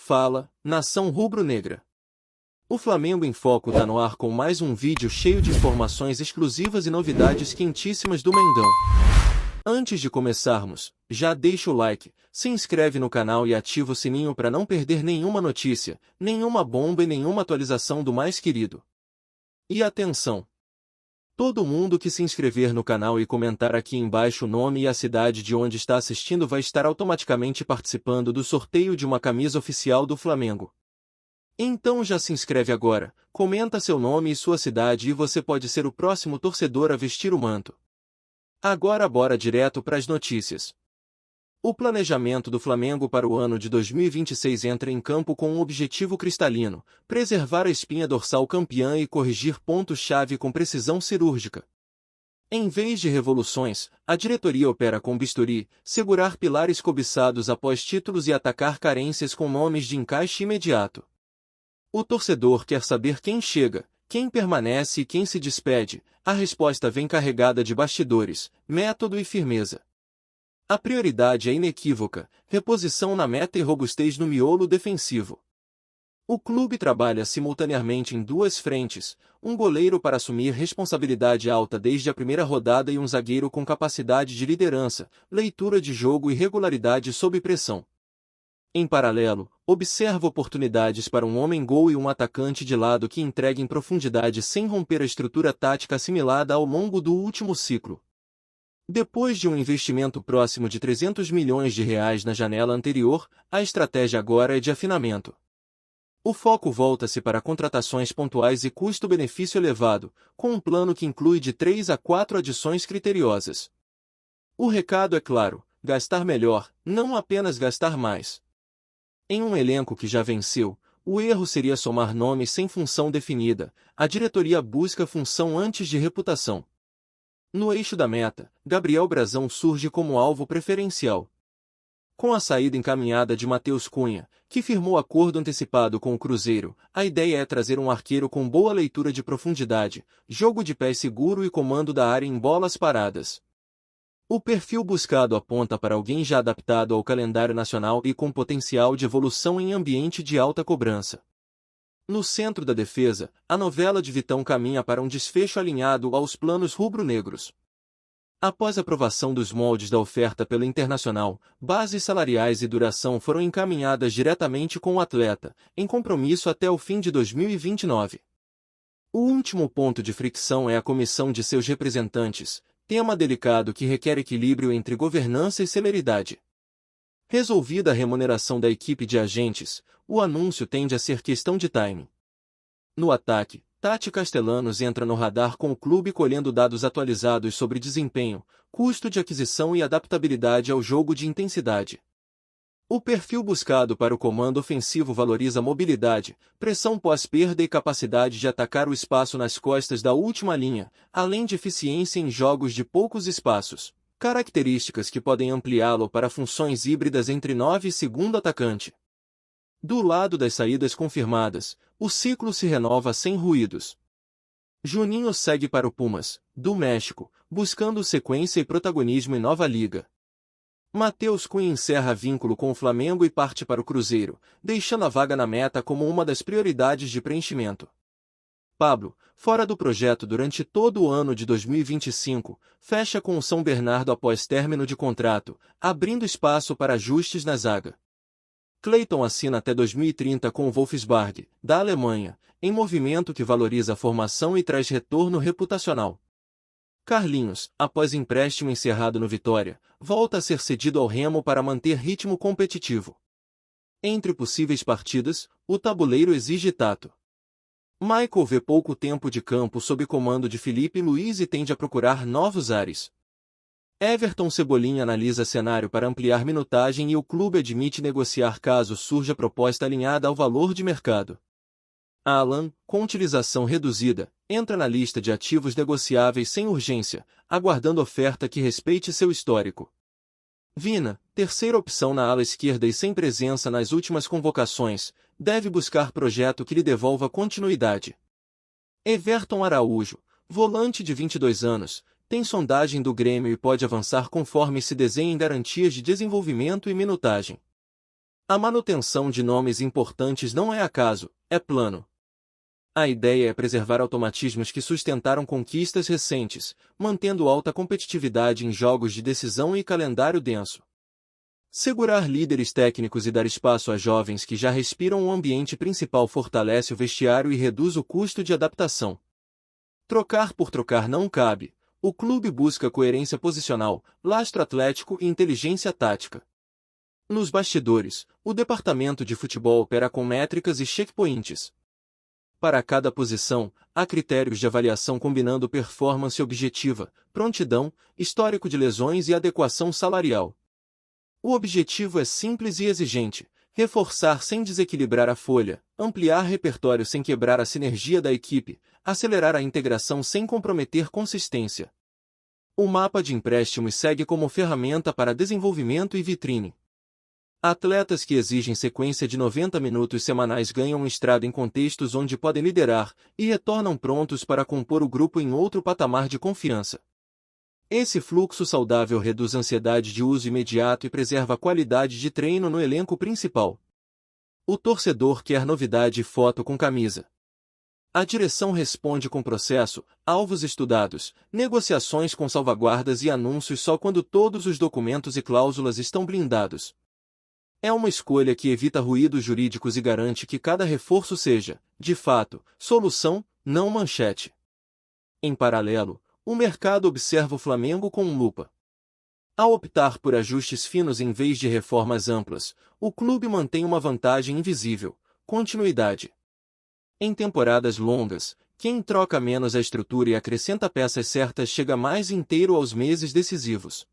Fala, nação rubro-negra. O Flamengo em Foco tá no ar com mais um vídeo cheio de informações exclusivas e novidades quentíssimas do Mengão. Antes de começarmos, já deixa o like, se inscreve no canal e ativa o sininho para não perder nenhuma notícia, nenhuma bomba e nenhuma atualização do mais querido. E atenção! Todo mundo que se inscrever no canal e comentar aqui embaixo o nome e a cidade de onde está assistindo vai estar automaticamente participando do sorteio de uma camisa oficial do Flamengo. Então já se inscreve agora, comenta seu nome e sua cidade e você pode ser o próximo torcedor a vestir o manto. Agora bora direto para as notícias. O planejamento do Flamengo para o ano de 2026 entra em campo com um objetivo cristalino: preservar a espinha dorsal campeã e corrigir pontos-chave com precisão cirúrgica. Em vez de revoluções, a diretoria opera com bisturi, segurar pilares cobiçados após títulos e atacar carências com nomes de encaixe imediato. O torcedor quer saber quem chega, quem permanece e quem se despede. A resposta vem carregada de bastidores, método e firmeza. A prioridade é inequívoca: reposição na meta e robustez no miolo defensivo. O clube trabalha simultaneamente em duas frentes: um goleiro para assumir responsabilidade alta desde a primeira rodada e um zagueiro com capacidade de liderança, leitura de jogo e regularidade sob pressão. Em paralelo, observa oportunidades para um homem-gol e um atacante de lado que entreguem profundidade sem romper a estrutura tática assimilada ao longo do último ciclo. Depois de um investimento próximo de 300 milhões de reais na janela anterior, a estratégia agora é de afinamento. O foco volta-se para contratações pontuais e custo-benefício elevado, com um plano que inclui de 3 a 4 adições criteriosas. O recado é claro: gastar melhor, não apenas gastar mais. Em um elenco que já venceu, o erro seria somar nomes sem função definida. A diretoria busca função antes de reputação. No eixo da meta, Gabriel Brazão surge como alvo preferencial. Com a saída encaminhada de Matheus Cunha, que firmou acordo antecipado com o Cruzeiro, a ideia é trazer um arqueiro com boa leitura de profundidade, jogo de pés seguro e comando da área em bolas paradas. O perfil buscado aponta para alguém já adaptado ao calendário nacional e com potencial de evolução em ambiente de alta cobrança. No centro da defesa, a novela de Vitão caminha para um desfecho alinhado aos planos rubro-negros. Após a aprovação dos moldes da oferta pelo Internacional, bases salariais e duração foram encaminhadas diretamente com o atleta, em compromisso até o fim de 2029. O último ponto de fricção é a comissão de seus representantes, tema delicado que requer equilíbrio entre governança e celeridade. Resolvida a remuneração da equipe de agentes, o anúncio tende a ser questão de timing. No ataque, Tati Castellanos entra no radar com o clube colhendo dados atualizados sobre desempenho, custo de aquisição e adaptabilidade ao jogo de intensidade. O perfil buscado para o comando ofensivo valoriza mobilidade, pressão pós-perda e capacidade de atacar o espaço nas costas da última linha, além de eficiência em jogos de poucos espaços. Características que podem ampliá-lo para funções híbridas entre 9 e segundo atacante. Do lado das saídas confirmadas, o ciclo se renova sem ruídos. Juninho segue para o Pumas, do México, buscando sequência e protagonismo em nova liga. Matheus Cunha encerra vínculo com o Flamengo e parte para o Cruzeiro, deixando a vaga na meta como uma das prioridades de preenchimento. Pablo, fora do projeto durante todo o ano de 2025, fecha com o São Bernardo após término de contrato, abrindo espaço para ajustes na zaga. Clayton assina até 2030 com o Wolfsburg, da Alemanha, em movimento que valoriza a formação e traz retorno reputacional. Carlinhos, após empréstimo encerrado no Vitória, volta a ser cedido ao Remo para manter ritmo competitivo. Entre possíveis partidas, o tabuleiro exige tato. Michael vê pouco tempo de campo sob comando de Felipe Luiz e tende a procurar novos ares. Everton Cebolinha analisa cenário para ampliar minutagem e o clube admite negociar caso surja proposta alinhada ao valor de mercado. Alan, com utilização reduzida, entra na lista de ativos negociáveis sem urgência, aguardando oferta que respeite seu histórico. Vina, terceira opção na ala esquerda e sem presença nas últimas convocações, deve buscar projeto que lhe devolva continuidade. Everton Araújo, volante de 22 anos, tem sondagem do Grêmio e pode avançar conforme se desenhem garantias de desenvolvimento e minutagem. A manutenção de nomes importantes não é acaso, é plano. A ideia é preservar automatismos que sustentaram conquistas recentes, mantendo alta competitividade em jogos de decisão e calendário denso. Segurar líderes técnicos e dar espaço a jovens que já respiram o ambiente principal fortalece o vestiário e reduz o custo de adaptação. Trocar por trocar não cabe. O clube busca coerência posicional, lastro atlético e inteligência tática. Nos bastidores, o departamento de futebol opera com métricas e checkpoints. Para cada posição, há critérios de avaliação combinando performance objetiva, prontidão, histórico de lesões e adequação salarial. O objetivo é simples e exigente: reforçar sem desequilibrar a folha, ampliar repertório sem quebrar a sinergia da equipe, acelerar a integração sem comprometer consistência. O mapa de empréstimos segue como ferramenta para desenvolvimento e vitrine. Atletas que exigem sequência de 90 minutos semanais ganham um estrado em contextos onde podem liderar e retornam prontos para compor o grupo em outro patamar de confiança. Esse fluxo saudável reduz a ansiedade de uso imediato e preserva a qualidade de treino no elenco principal. O torcedor quer novidade e foto com camisa. A direção responde com processo, alvos estudados, negociações com salvaguardas e anúncios só quando todos os documentos e cláusulas estão blindados. É uma escolha que evita ruídos jurídicos e garante que cada reforço seja, de fato, solução, não manchete. Em paralelo, o mercado observa o Flamengo com lupa. Ao optar por ajustes finos em vez de reformas amplas, o clube mantém uma vantagem invisível: continuidade. Em temporadas longas, quem troca menos a estrutura e acrescenta peças certas chega mais inteiro aos meses decisivos.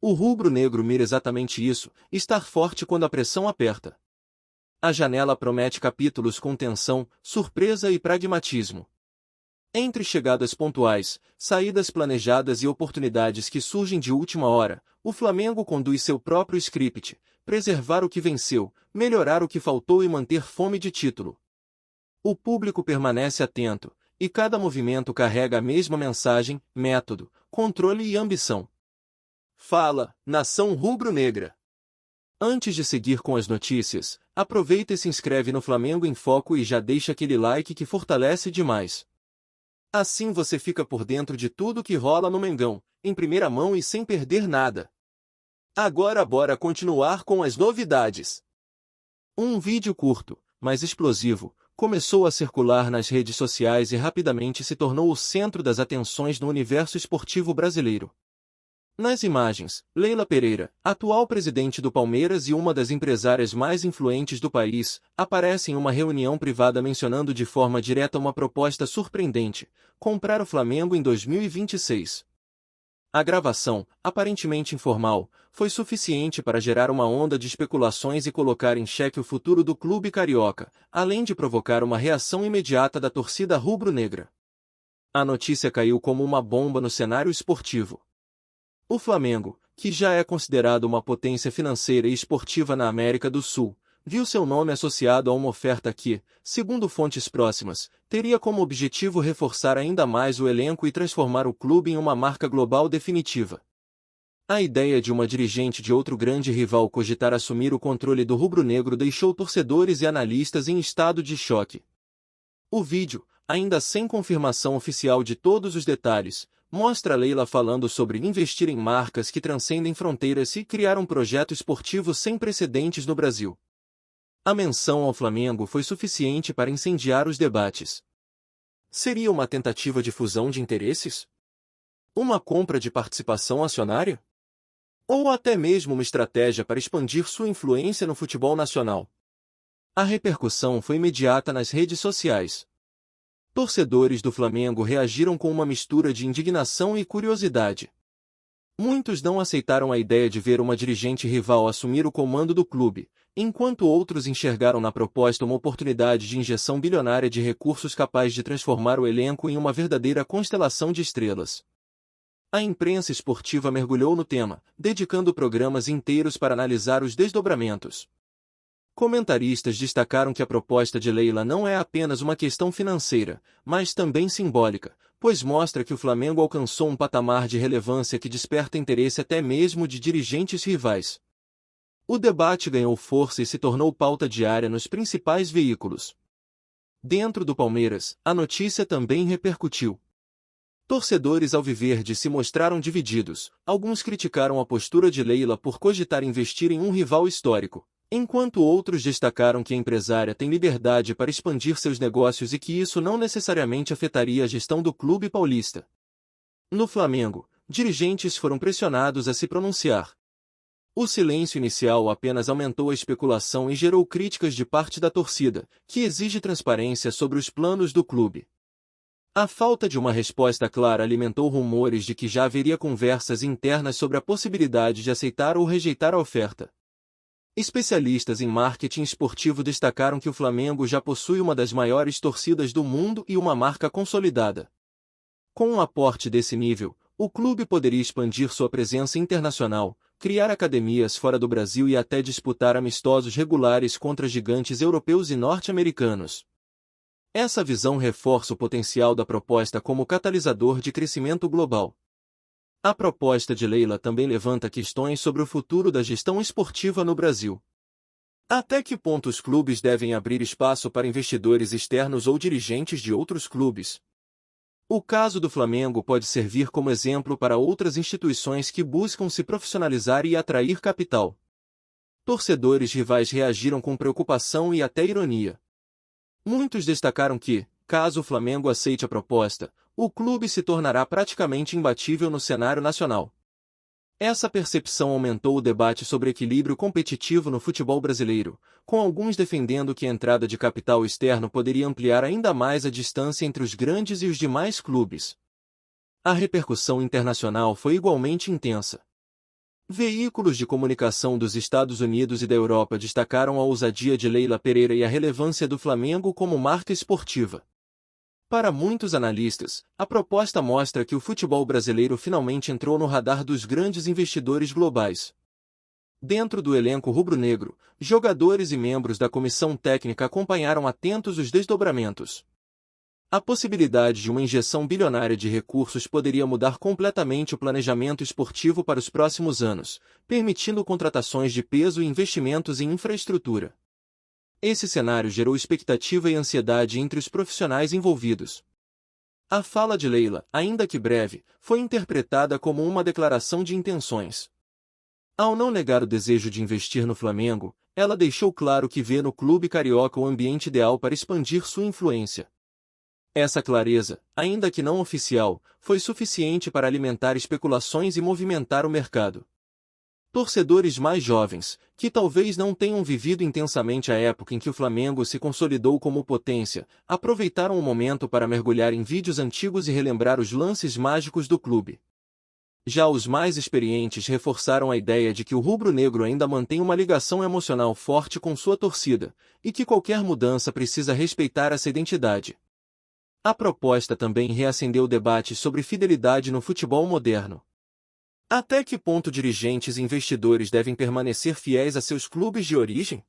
O rubro-negro mira exatamente isso: estar forte quando a pressão aperta. A janela promete capítulos com tensão, surpresa e pragmatismo. Entre chegadas pontuais, saídas planejadas e oportunidades que surgem de última hora, o Flamengo conduz seu próprio script: preservar o que venceu, melhorar o que faltou e manter fome de título. O público permanece atento, e cada movimento carrega a mesma mensagem: método, controle e ambição. Fala, nação rubro-negra! Antes de seguir com as notícias, aproveita e se inscreve no Flamengo em Foco e já deixa aquele like que fortalece demais. Assim você fica por dentro de tudo que rola no Mengão, em primeira mão e sem perder nada. Agora bora continuar com as novidades. Um vídeo curto, mas explosivo, começou a circular nas redes sociais e rapidamente se tornou o centro das atenções no universo esportivo brasileiro. Nas imagens, Leila Pereira, atual presidente do Palmeiras e uma das empresárias mais influentes do país, aparece em uma reunião privada mencionando de forma direta uma proposta surpreendente: comprar o Flamengo em 2026. A gravação, aparentemente informal, foi suficiente para gerar uma onda de especulações e colocar em xeque o futuro do clube carioca, além de provocar uma reação imediata da torcida rubro-negra. A notícia caiu como uma bomba no cenário esportivo. O Flamengo, que já é considerado uma potência financeira e esportiva na América do Sul, viu seu nome associado a uma oferta que, segundo fontes próximas, teria como objetivo reforçar ainda mais o elenco e transformar o clube em uma marca global definitiva. A ideia de uma dirigente de outro grande rival cogitar assumir o controle do rubro-negro deixou torcedores e analistas em estado de choque. O vídeo, ainda sem confirmação oficial de todos os detalhes, mostra Leila falando sobre investir em marcas que transcendem fronteiras e criar um projeto esportivo sem precedentes no Brasil. A menção ao Flamengo foi suficiente para incendiar os debates. Seria uma tentativa de fusão de interesses? Uma compra de participação acionária? Ou até mesmo uma estratégia para expandir sua influência no futebol nacional? A repercussão foi imediata nas redes sociais. Torcedores do Flamengo reagiram com uma mistura de indignação e curiosidade. Muitos não aceitaram a ideia de ver uma dirigente rival assumir o comando do clube, enquanto outros enxergaram na proposta uma oportunidade de injeção bilionária de recursos capaz de transformar o elenco em uma verdadeira constelação de estrelas. A imprensa esportiva mergulhou no tema, dedicando programas inteiros para analisar os desdobramentos. Comentaristas destacaram que a proposta de Leila não é apenas uma questão financeira, mas também simbólica, pois mostra que o Flamengo alcançou um patamar de relevância que desperta interesse até mesmo de dirigentes rivais. O debate ganhou força e se tornou pauta diária nos principais veículos. Dentro do Palmeiras, a notícia também repercutiu. Torcedores alviverdes se mostraram divididos, alguns criticaram a postura de Leila por cogitar investir em um rival histórico, enquanto outros destacaram que a empresária tem liberdade para expandir seus negócios e que isso não necessariamente afetaria a gestão do clube paulista. No Flamengo, dirigentes foram pressionados a se pronunciar. O silêncio inicial apenas aumentou a especulação e gerou críticas de parte da torcida, que exige transparência sobre os planos do clube. A falta de uma resposta clara alimentou rumores de que já haveria conversas internas sobre a possibilidade de aceitar ou rejeitar a oferta. Especialistas em marketing esportivo destacaram que o Flamengo já possui uma das maiores torcidas do mundo e uma marca consolidada. Com um aporte desse nível, o clube poderia expandir sua presença internacional, criar academias fora do Brasil e até disputar amistosos regulares contra gigantes europeus e norte-americanos. Essa visão reforça o potencial da proposta como catalisador de crescimento global. A proposta de Leila também levanta questões sobre o futuro da gestão esportiva no Brasil. Até que ponto os clubes devem abrir espaço para investidores externos ou dirigentes de outros clubes? O caso do Flamengo pode servir como exemplo para outras instituições que buscam se profissionalizar e atrair capital. Torcedores rivais reagiram com preocupação e até ironia. Muitos destacaram que, caso o Flamengo aceite a proposta, o clube se tornará praticamente imbatível no cenário nacional. Essa percepção aumentou o debate sobre equilíbrio competitivo no futebol brasileiro, com alguns defendendo que a entrada de capital externo poderia ampliar ainda mais a distância entre os grandes e os demais clubes. A repercussão internacional foi igualmente intensa. Veículos de comunicação dos Estados Unidos e da Europa destacaram a ousadia de Leila Pereira e a relevância do Flamengo como marca esportiva. Para muitos analistas, a proposta mostra que o futebol brasileiro finalmente entrou no radar dos grandes investidores globais. Dentro do elenco rubro-negro, jogadores e membros da comissão técnica acompanharam atentos os desdobramentos. A possibilidade de uma injeção bilionária de recursos poderia mudar completamente o planejamento esportivo para os próximos anos, permitindo contratações de peso e investimentos em infraestrutura. Esse cenário gerou expectativa e ansiedade entre os profissionais envolvidos. A fala de Leila, ainda que breve, foi interpretada como uma declaração de intenções. Ao não negar o desejo de investir no Flamengo, ela deixou claro que vê no clube carioca o ambiente ideal para expandir sua influência. Essa clareza, ainda que não oficial, foi suficiente para alimentar especulações e movimentar o mercado. Torcedores mais jovens, que talvez não tenham vivido intensamente a época em que o Flamengo se consolidou como potência, aproveitaram o momento para mergulhar em vídeos antigos e relembrar os lances mágicos do clube. Já os mais experientes reforçaram a ideia de que o rubro-negro ainda mantém uma ligação emocional forte com sua torcida, e que qualquer mudança precisa respeitar essa identidade. A proposta também reacendeu debates sobre fidelidade no futebol moderno. Até que ponto dirigentes e investidores devem permanecer fiéis a seus clubes de origem?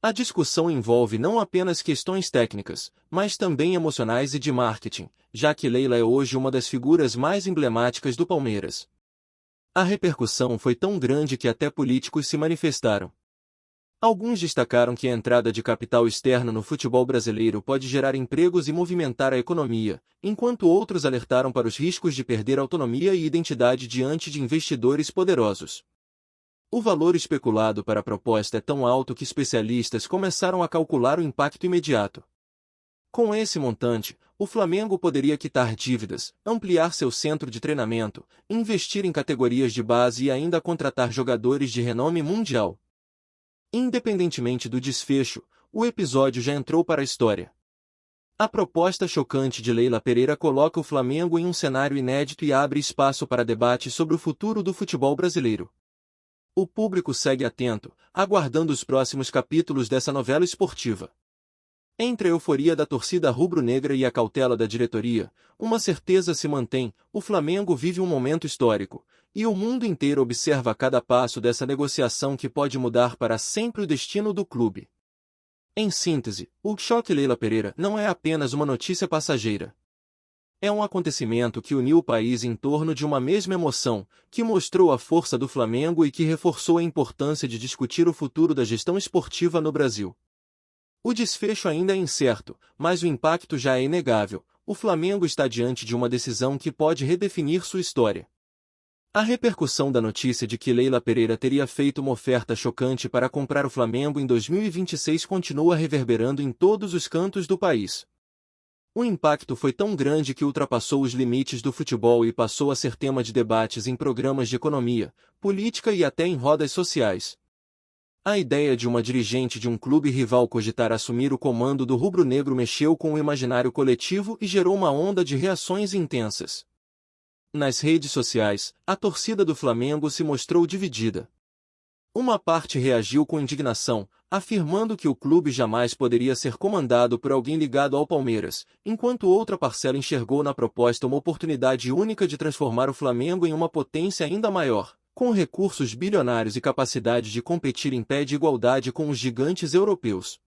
A discussão envolve não apenas questões técnicas, mas também emocionais e de marketing, já que Leila é hoje uma das figuras mais emblemáticas do Palmeiras. A repercussão foi tão grande que até políticos se manifestaram. Alguns destacaram que a entrada de capital externo no futebol brasileiro pode gerar empregos e movimentar a economia, enquanto outros alertaram para os riscos de perder autonomia e identidade diante de investidores poderosos. O valor especulado para a proposta é tão alto que especialistas começaram a calcular o impacto imediato. Com esse montante, o Flamengo poderia quitar dívidas, ampliar seu centro de treinamento, investir em categorias de base e ainda contratar jogadores de renome mundial. Independentemente do desfecho, o episódio já entrou para a história. A proposta chocante de Leila Pereira coloca o Flamengo em um cenário inédito e abre espaço para debate sobre o futuro do futebol brasileiro. O público segue atento, aguardando os próximos capítulos dessa novela esportiva. Entre a euforia da torcida rubro-negra e a cautela da diretoria, uma certeza se mantém: o Flamengo vive um momento histórico, e o mundo inteiro observa cada passo dessa negociação que pode mudar para sempre o destino do clube. Em síntese, o choque Leila Pereira não é apenas uma notícia passageira. É um acontecimento que uniu o país em torno de uma mesma emoção, que mostrou a força do Flamengo e que reforçou a importância de discutir o futuro da gestão esportiva no Brasil. O desfecho ainda é incerto, mas o impacto já é inegável. O Flamengo está diante de uma decisão que pode redefinir sua história. A repercussão da notícia de que Leila Pereira teria feito uma oferta chocante para comprar o Flamengo em 2026 continua reverberando em todos os cantos do país. O impacto foi tão grande que ultrapassou os limites do futebol e passou a ser tema de debates em programas de economia, política e até em rodas sociais. A ideia de uma dirigente de um clube rival cogitar assumir o comando do rubro-negro mexeu com o imaginário coletivo e gerou uma onda de reações intensas. Nas redes sociais, a torcida do Flamengo se mostrou dividida. Uma parte reagiu com indignação, afirmando que o clube jamais poderia ser comandado por alguém ligado ao Palmeiras, enquanto outra parcela enxergou na proposta uma oportunidade única de transformar o Flamengo em uma potência ainda maior, com recursos bilionários e capacidade de competir em pé de igualdade com os gigantes europeus.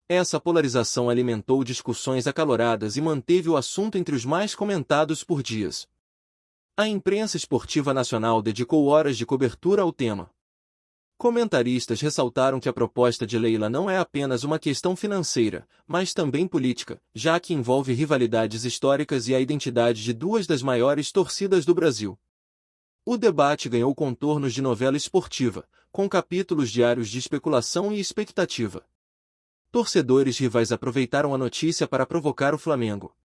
Essa polarização alimentou discussões acaloradas e manteve o assunto entre os mais comentados por dias. A imprensa esportiva nacional dedicou horas de cobertura ao tema. Comentaristas ressaltaram que a proposta de Leila não é apenas uma questão financeira, mas também política, já que envolve rivalidades históricas e a identidade de duas das maiores torcidas do Brasil. O debate ganhou contornos de novela esportiva, com capítulos diários de especulação e expectativa. Torcedores rivais aproveitaram a notícia para provocar o Flamengo.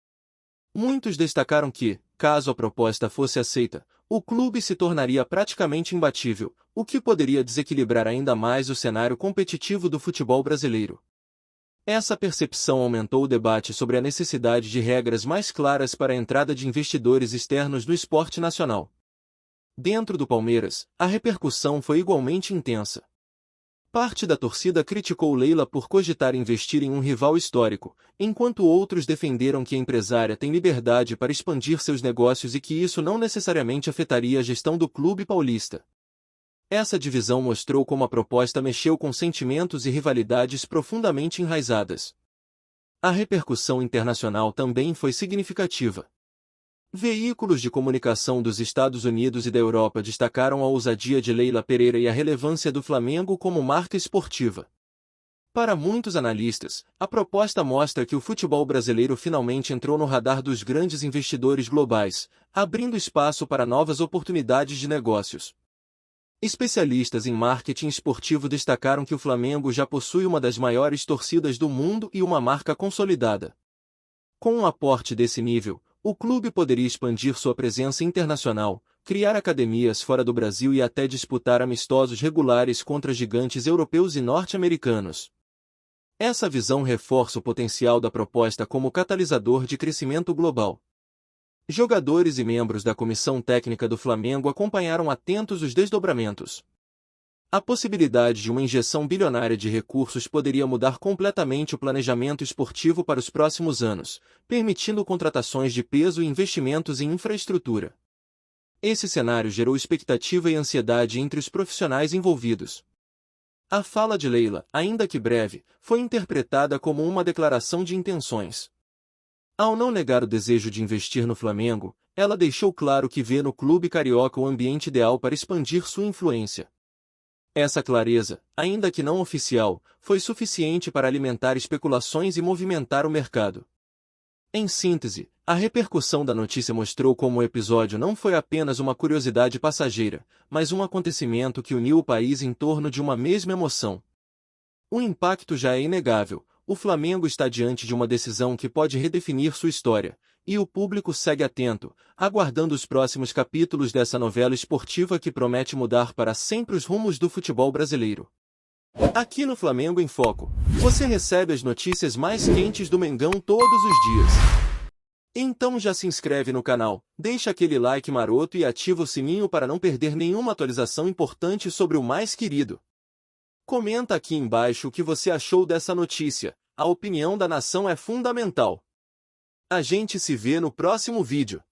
Muitos destacaram que, caso a proposta fosse aceita, o clube se tornaria praticamente imbatível, o que poderia desequilibrar ainda mais o cenário competitivo do futebol brasileiro. Essa percepção aumentou o debate sobre a necessidade de regras mais claras para a entrada de investidores externos no esporte nacional. Dentro do Palmeiras, a repercussão foi igualmente intensa. Parte da torcida criticou Leila por cogitar investir em um rival histórico, enquanto outros defenderam que a empresária tem liberdade para expandir seus negócios e que isso não necessariamente afetaria a gestão do clube paulista. Essa divisão mostrou como a proposta mexeu com sentimentos e rivalidades profundamente enraizadas. A repercussão internacional também foi significativa. Veículos de comunicação dos Estados Unidos e da Europa destacaram a ousadia de Leila Pereira e a relevância do Flamengo como marca esportiva. Para muitos analistas, a proposta mostra que o futebol brasileiro finalmente entrou no radar dos grandes investidores globais, abrindo espaço para novas oportunidades de negócios. Especialistas em marketing esportivo destacaram que o Flamengo já possui uma das maiores torcidas do mundo e uma marca consolidada. Com um aporte desse nível, o clube poderia expandir sua presença internacional, criar academias fora do Brasil e até disputar amistosos regulares contra gigantes europeus e norte-americanos. Essa visão reforça o potencial da proposta como catalisador de crescimento global. Jogadores e membros da comissão técnica do Flamengo acompanharam atentos os desdobramentos. A possibilidade de uma injeção bilionária de recursos poderia mudar completamente o planejamento esportivo para os próximos anos, permitindo contratações de peso e investimentos em infraestrutura. Esse cenário gerou expectativa e ansiedade entre os profissionais envolvidos. A fala de Leila, ainda que breve, foi interpretada como uma declaração de intenções. Ao não negar o desejo de investir no Flamengo, ela deixou claro que vê no clube carioca o ambiente ideal para expandir sua influência. Essa clareza, ainda que não oficial, foi suficiente para alimentar especulações e movimentar o mercado. Em síntese, a repercussão da notícia mostrou como o episódio não foi apenas uma curiosidade passageira, mas um acontecimento que uniu o país em torno de uma mesma emoção. O impacto já é inegável, o Flamengo está diante de uma decisão que pode redefinir sua história, e o público segue atento, aguardando os próximos capítulos dessa novela esportiva que promete mudar para sempre os rumos do futebol brasileiro. Aqui no Flamengo em Foco, você recebe as notícias mais quentes do Mengão todos os dias. Então já se inscreve no canal, deixa aquele like maroto e ativa o sininho para não perder nenhuma atualização importante sobre o mais querido. Comenta aqui embaixo o que você achou dessa notícia, a opinião da nação é fundamental. A gente se vê no próximo vídeo.